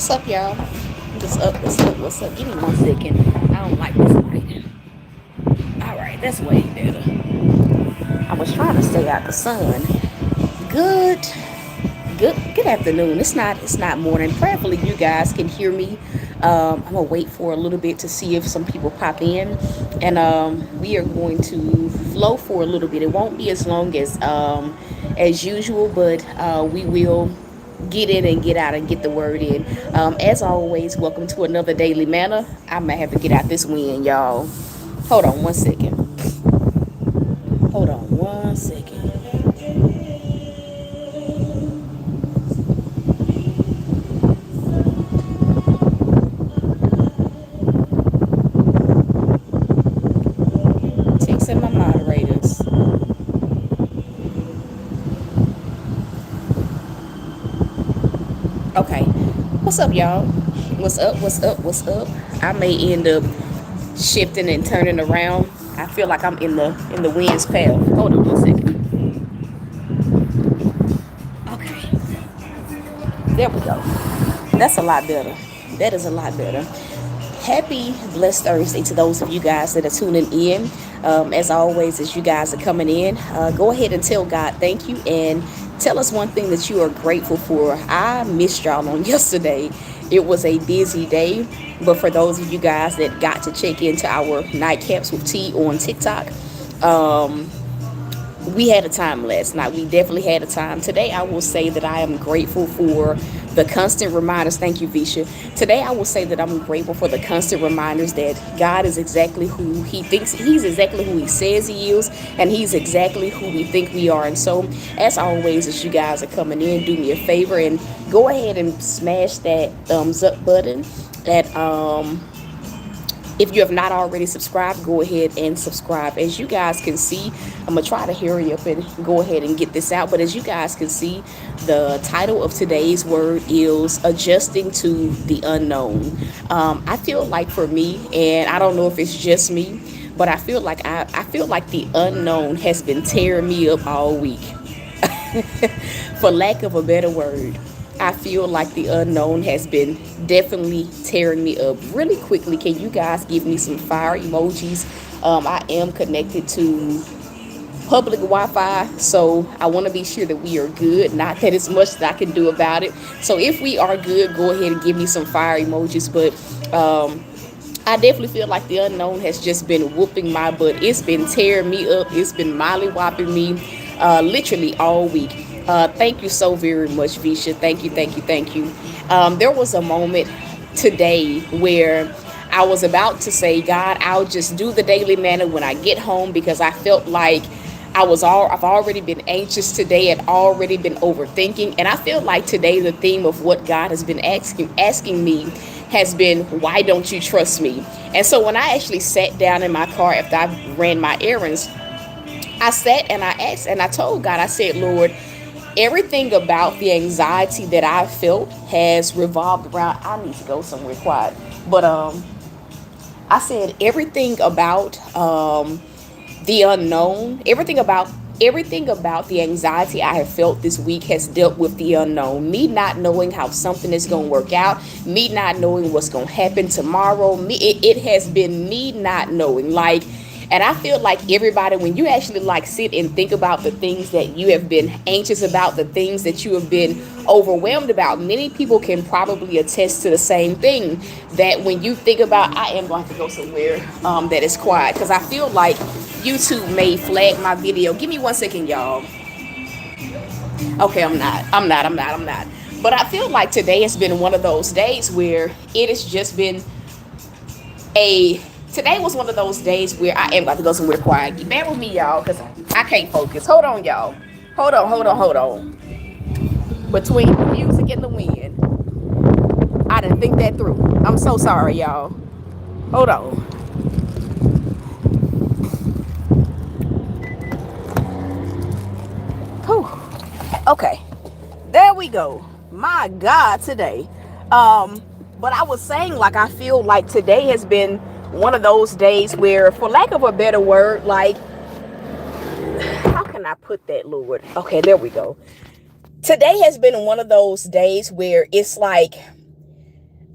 What's up, y'all? What's up? What's up? What's up? Give me 1 second. I don't like this light. All right, that's way better. I was trying to stay out the sun. Good, good afternoon. It's not morning. Prayerfully, you guys can hear me. I'm gonna wait for a little bit to see if some people pop in, and we are going to flow for a little bit. It won't be as long as usual, but we will get in and get out and get the word in. As always, welcome to another daily manna. I might have to get out this wind, y'all. Hold on 1 second. Hold on 1 second. Texting my moderators. Okay. What's up, y'all? What's up? What's up? What's up? I may end up shifting and turning around. I feel like I'm in the wind's path. Hold on 1 second. Okay. There we go. That's a lot better. That is a lot better. Happy blessed Thursday to those of you guys that are tuning in. As always, as you guys are coming in, go ahead and tell God thank you and tell us one thing that you are grateful for. I missed y'all on yesterday. It was a busy day, but for those of you guys that got to check into our nightcaps with tea on TikTok, we had a time last night. We definitely had a time. Today, I will say that I am grateful for the constant reminders. Thank you, Visha. Today, I will say that I'm grateful for the constant reminders that God is exactly who He thinks He's exactly who He says He is, and He's exactly who we think we are. And so, as always, as you guys are coming in, do me a favor and go ahead and smash that thumbs up button. That if you have not already subscribed, go ahead and subscribe. As you guys can see, I'm going to try to hurry up and go ahead and get this out. But as you guys can see, the title of today's word is Adjusting to the Unknown. I feel like for me, and I don't know if it's just me, but I feel like the unknown has been tearing me up all week. For lack of a better word, I feel like the unknown has been definitely tearing me up. Really quickly, can you guys give me some fire emojis? I am connected to public Wi-Fi, so I want to be sure that we are good. Not that it's much that I can do about it. So if we are good, go ahead and give me some fire emojis. But I definitely feel like the unknown has just been whooping my butt. It's been tearing me up. It's been molly-whopping me literally all week. Thank you so very much, Visha. Thank you, thank you, thank you. There was a moment today where I was about to say, God, I'll just do the daily manna when I get home, because I felt like I've already been anxious today and already been overthinking. And I feel like today the theme of what God has been asking me has been, why don't you trust me? And so when I actually sat down in my car after I ran my errands, I sat and I asked and I told God, I said, Lord, everything about the anxiety that I felt has revolved around, I need to go somewhere quiet. But I said everything about the unknown, everything about the anxiety I have felt this week has dealt with the unknown. Me not knowing how something is going to work out, me not knowing what's going to happen tomorrow. It has been me not knowing, like. And I feel like everybody, when you actually like sit and think about the things that you have been anxious about, the things that you have been overwhelmed about, many people can probably attest to the same thing. That when you think about, I am going to go somewhere that is quiet, because I feel like YouTube may flag my video. Give me 1 second, y'all. Okay, I'm not. But I feel like today has been one of those days where it has just been a today was one of those days where I am about to go somewhere quiet. Bear with me, y'all, because I can't focus. Hold on, y'all. Hold on. Between the music and the wind, I didn't think that through. I'm so sorry, y'all. Hold on. Whew. Okay. There we go. My God, today. But I was saying, like, I feel like today has been one of those days where, for lack of a better word, like, how can I put that, Lord? Okay, there we go. Today has been one of those days where it's like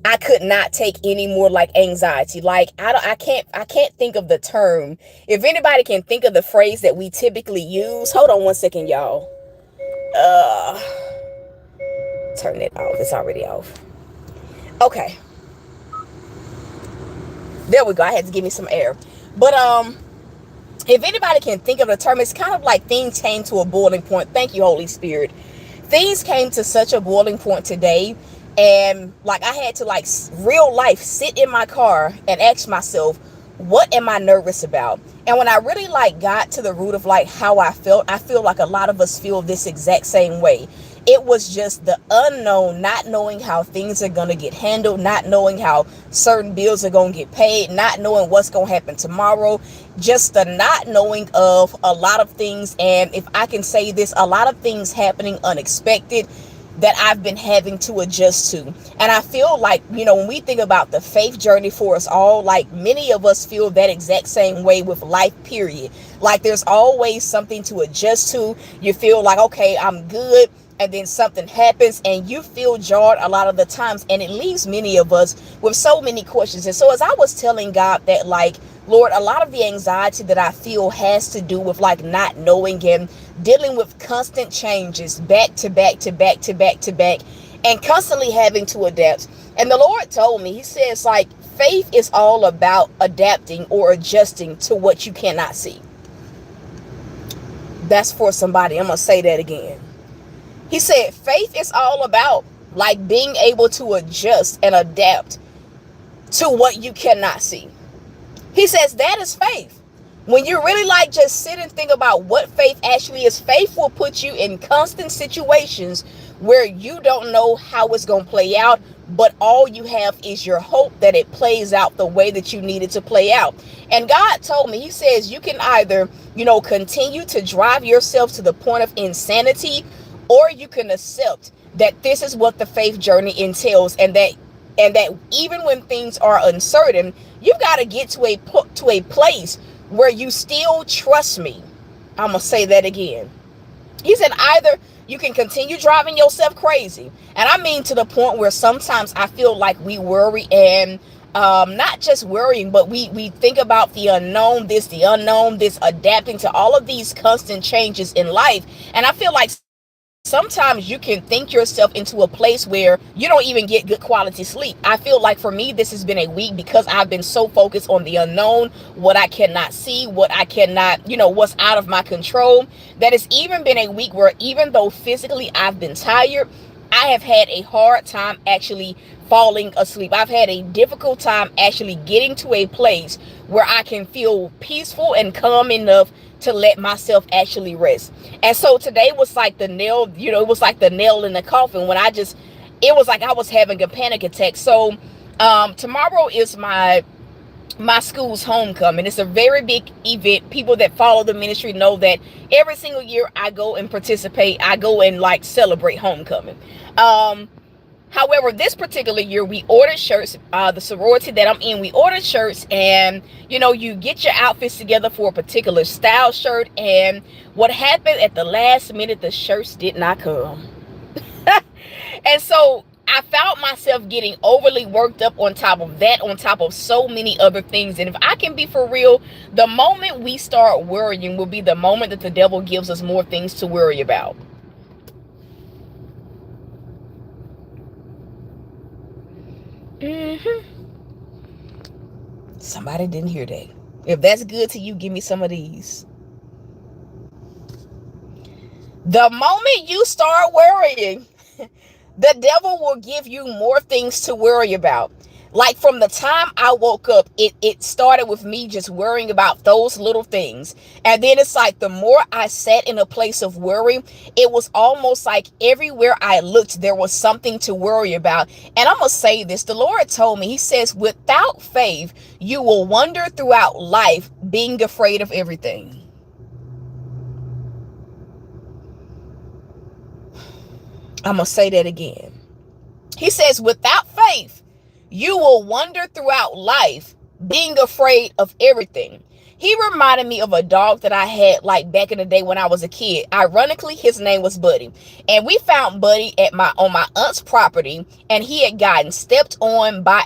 I could not take any more like anxiety. Like I can't think of the term. If anybody can think of the phrase that we typically use, hold on one second, y'all. Uh, Turn it off. It's already off. Okay, there we go. I had to give me some air. But if anybody can think of the term, it's kind of like things came to a boiling point. Thank you, Holy Spirit. Things came to such a boiling point today, and like I had to like real life sit in my car and ask myself, what am I nervous about? And when I really like got to the root of like how I felt, I feel like a lot of us feel this exact same way. It was just the unknown, not knowing how things are going to get handled, not knowing how certain bills are going to get paid, not knowing what's going to happen tomorrow, just the not knowing of a lot of things. And if I can say this, a lot of things happening unexpected that I've been having to adjust to. And I feel like, when we think about the faith journey for us all, like many of us feel that exact same way with life, period. Like there's always something to adjust to. You feel like, okay, I'm good. And then something happens and you feel jarred a lot of the times. And it leaves many of us with so many questions. And so as I was telling God that, like, Lord, a lot of the anxiety that I feel has to do with like not knowing and dealing with constant changes back to back to back to back to back and constantly having to adapt. And the Lord told me, he says, like, faith is all about adapting or adjusting to what you cannot see. That's for somebody. I'm going to say that again. He said, faith is all about like being able to adjust and adapt to what you cannot see. He says that is faith. When you really like just sit and think about what faith actually is, faith will put you in constant situations where you don't know how it's going to play out, but all you have is your hope that it plays out the way that you need it to play out. And God told me, he says, you can either, continue to drive yourself to the point of insanity, or you can accept that this is what the faith journey entails, and that even when things are uncertain, you've got to get to a place where you still trust me. I'm going to say that again. He said either you can continue driving yourself crazy. And I mean to the point where sometimes I feel like we worry and not just worrying, but we think about the unknown, this adapting to all of these constant changes in life. And I feel like sometimes you can think yourself into a place where you don't even get good quality sleep. I feel like for me, this has been a week because I've been so focused on the unknown, what I cannot see, what I cannot, what's out of my control. That it's even been a week where even though physically I've been tired, I have had a hard time actually falling asleep. I've had a difficult time actually getting to a place where I can feel peaceful and calm enough to let myself actually rest. And so today was like the nail, it was like the nail in the coffin when it was like I was having a panic attack. So tomorrow is my school's homecoming. It's a very big event. People that follow the ministry know that every single year I go and participate. I go and like celebrate homecoming. However, this particular year, we ordered shirts. The sorority that I'm in, we ordered shirts, and you get your outfits together for a particular style shirt. And what happened at the last minute, the shirts did not come. And so I found myself getting overly worked up on top of that, on top of so many other things. And if I can be for real, the moment we start worrying will be the moment that the devil gives us more things to worry about. Somebody didn't hear that. If that's good to you, give me some of these. The moment you start worrying, the devil will give you more things to worry about. Like from the time I woke up, it started with me just worrying about those little things. And then it's like the more I sat in a place of worry, it was almost like everywhere I looked, there was something to worry about. And I'm going to say this. The Lord told me, he says, without faith, you will wander throughout life being afraid of everything. I'm going to say that again. He says, without faith, you will wander throughout life being afraid of everything. He reminded me of a dog that I had like back in the day when I was a kid. Ironically, his name was Buddy. And we found Buddy at on my aunt's property, and he had gotten stepped on by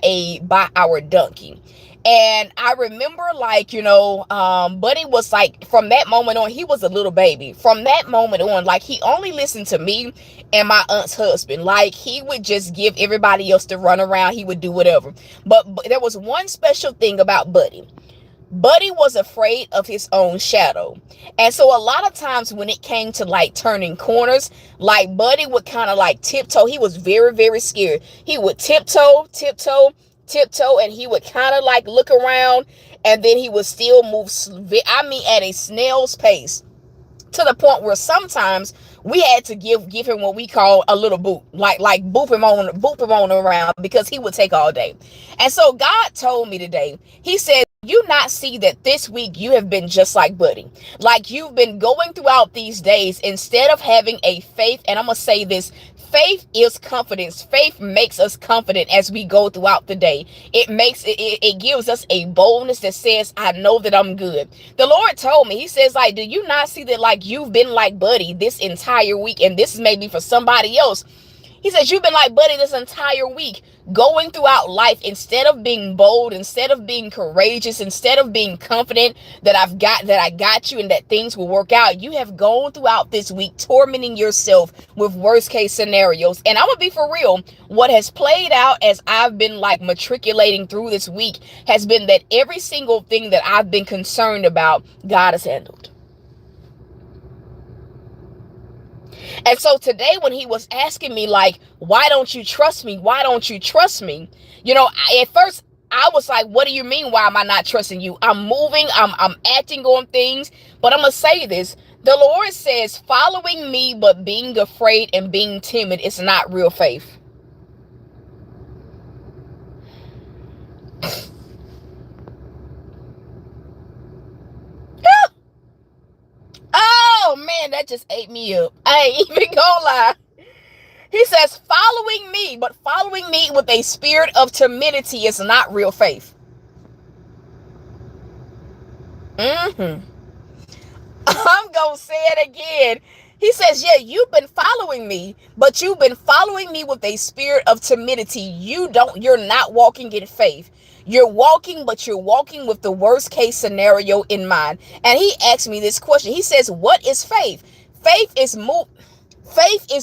our donkey. And I remember, like, Buddy was like, from that moment on, he was a little baby. From that moment on, like, he only listened to me and my aunt's husband. Like, he would just give everybody else to run around. He would do whatever. But there was one special thing about Buddy. Buddy was afraid of his own shadow. And so a lot of times when it came to like turning corners, like Buddy would kind of like tiptoe. He was very, very scared. He would tiptoe, and he would kind of like look around, and then he would still move, at a snail's pace, to the point where sometimes we had to give him what we call a little boot, like boop him on around, because he would take all day. And so God told me today, he said, you not see that this week you have been just like Buddy. Like, you've been going throughout these days, instead of having a faith, and I'm going to say this, faith is confidence. Faith makes us confident as we go throughout the day. It gives us a boldness that says, I know that I'm good. The Lord told me, he says, like, do you not see that, like, you've been like Buddy this entire week? And this is maybe for somebody else. He says, you've been like Buddy this entire week, going throughout life. Instead of being bold, instead of being courageous, instead of being confident that I got you and that things will work out, you have gone throughout this week tormenting yourself with worst case scenarios. And I'm gonna be for real, what has played out as I've been like matriculating through this week has been that every single thing that I've been concerned about, God has handled. And so today, when he was asking me, like, why don't you trust me? Why don't you trust me? At first I was like, what do you mean? Why am I not trusting you? I'm moving, I'm acting on things. But I'm going to say this. The Lord says, following me, but being afraid and being timid is not real faith. Oh man, that just ate me up. I ain't even gonna lie. He says, following me, but following me with a spirit of timidity is not real faith. I'm gonna say it again. He says, yeah, you've been following me, but you've been following me with a spirit of timidity. You're not walking in faith. You're walking, but you're walking with the worst case scenario in mind. And he asked me this question. He says, what is faith? Faith is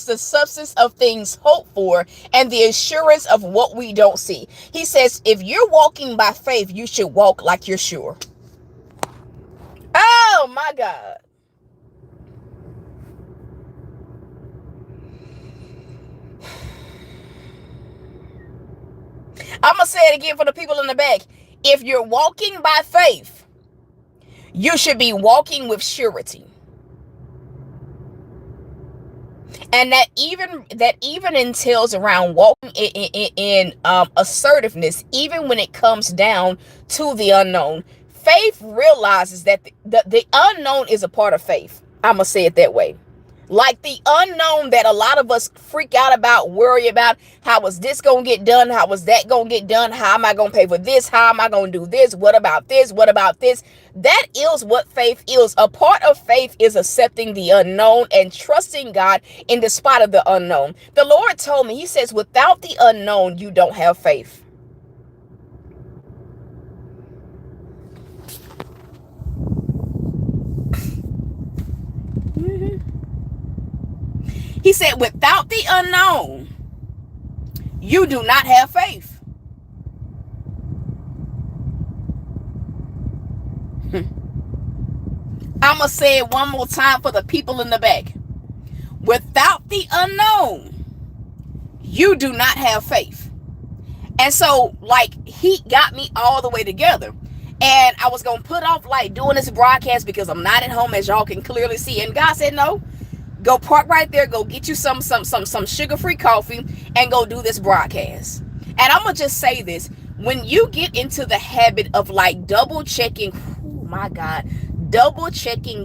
the substance of things hoped for and the assurance of what we don't see. He says, if you're walking by faith, you should walk like you're sure. Oh my God. I'm going to say it again for the people in the back. If you're walking by faith, you should be walking with surety. And that even entails around walking in assertiveness, even when it comes down to the unknown. Faith realizes that the unknown is a part of faith. I'm going to say it that way. Like the unknown that a lot of us freak out about, worry about. How is this going to get done? How is that going to get done? How am I going to pay for this? How am I going to do this? What about this? What about this? That is what faith is. A part of faith is accepting the unknown and trusting God in the spot of the unknown. The Lord told me, he says, without the unknown, you don't have faith. He said, without the unknown, you do not have faith. I'm going to say it one more time for the people in the back. Without the unknown, you do not have faith. And so, like, he got me all the way together. And I was going to put off, like, doing this broadcast because I'm not at home, as y'all can clearly see. And God said, no. Go park right there. Go get you some sugar-free coffee and go do this broadcast. And I'm going to just say this. When you get into the habit of like double checking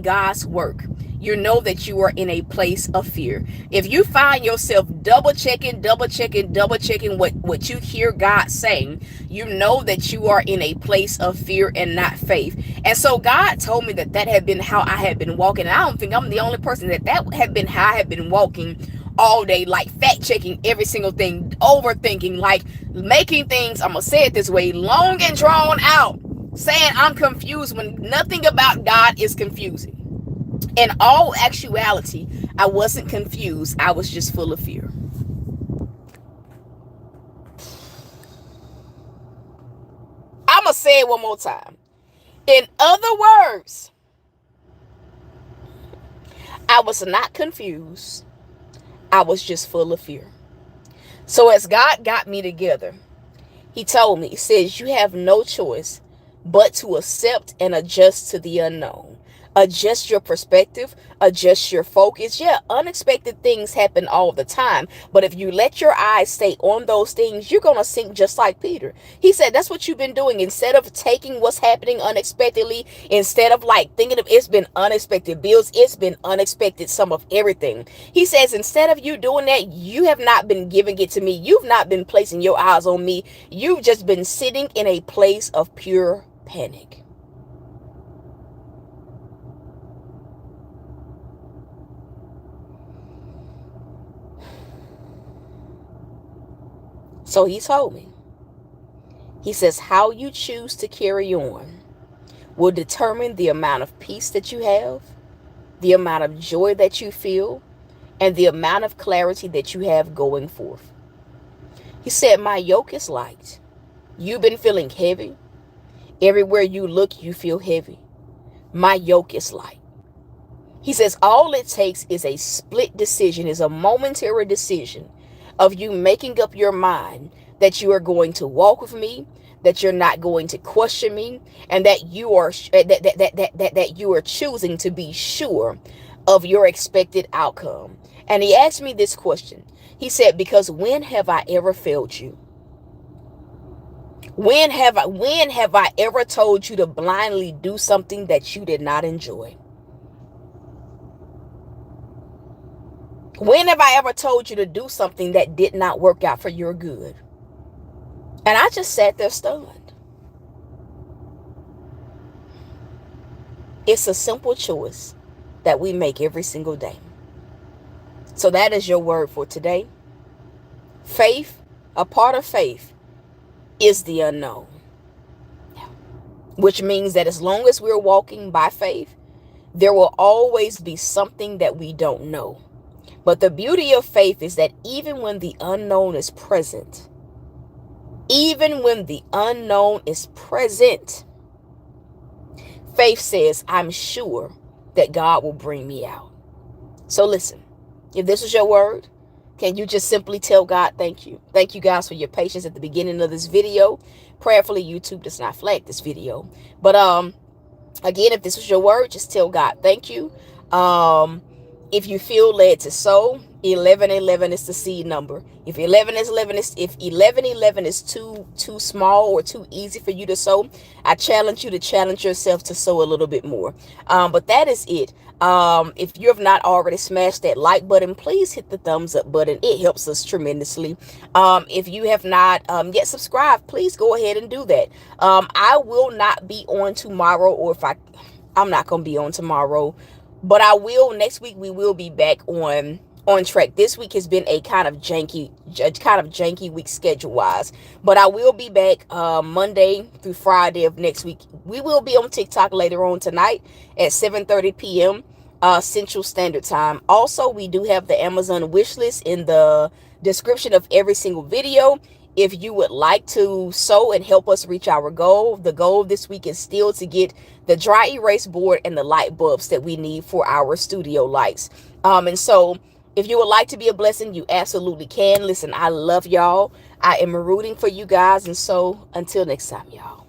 God's work, you know that you are in a place of fear. If you find yourself double checking, what you hear God saying, you know that you are in a place of fear and not faith. And so God told me that had been how I had been walking. And I don't think I'm the only person that had been how I had been walking all day, like fact checking every single thing, overthinking, like making things, I'm gonna say it this way, long and drawn out, saying I'm confused when nothing about God is confusing. In all actuality, I wasn't confused. I was just full of fear. I'm gonna say it one more time. In other words, I was not confused. I was just full of fear. So as God got me together, he told me, he says, you have no choice but to accept and adjust to the unknown. Adjust your perspective, adjust your focus. Yeah, unexpected things happen all the time. But if you let your eyes stay on those things, you're going to sink just like Peter. He said that's what you've been doing. Instead of taking what's happening unexpectedly, instead of like thinking of it's been unexpected bills, it's been unexpected some of everything. He says instead of you doing that, you have not been giving it to me. You've not been placing your eyes on me. You've just been sitting in a place of pure panic. So he told me, he says, how you choose to carry on will determine the amount of peace that you have, the amount of joy that you feel, and the amount of clarity that you have going forth. He said, my yoke is light. You've been feeling heavy. Everywhere you look, you feel heavy. My yoke is light. He says, all it takes is a split decision, is a momentary decision of you making up your mind that you are going to walk with me, that you're not going to question me, and that you are that you are choosing to be sure of your expected outcome. And he asked me this question. He said, because when have I ever failed you? When have I ever told you to blindly do something that you did not enjoy? When have I ever told you to do something that did not work out for your good? And I just sat there stunned. It's a simple choice that we make every single day. So that is your word for today. Faith, a part of faith, is the unknown. Which means that as long as we're walking by faith, there will always be something that we don't know. But the beauty of faith is that even when the unknown is present, faith says, I'm sure that God will bring me out. So listen, if this is your word, can you just simply tell God thank you? Thank you guys for your patience at the beginning of this video. Prayerfully, YouTube does not flag this video. But again, if this was your word, just tell God thank you. If you feel led to sow, 1111 is the seed number. If 1111 is too small or too easy for you to sow, I challenge you to challenge yourself to sow a little bit more. But that is it. If you have not already smashed that like button, please hit the thumbs up button. It helps us tremendously. If you have not yet subscribed, please go ahead and do that. I will not be on tomorrow, or I'm not going to be on tomorrow. But I will next week. We will be back on track. This week has been a kind of janky week schedule wise. But I will be back Monday through Friday of next week. We will be on TikTok later on tonight at 7:30 p.m. Central Standard Time. Also, we do have the Amazon wish list in the description of every single video. If you would like to sow and help us reach our goal, the goal this week is still to get the dry erase board and the light bulbs that we need for our studio lights. And so if you would like to be a blessing, you absolutely can. Listen, I love y'all. I am rooting for you guys. And so until next time, y'all.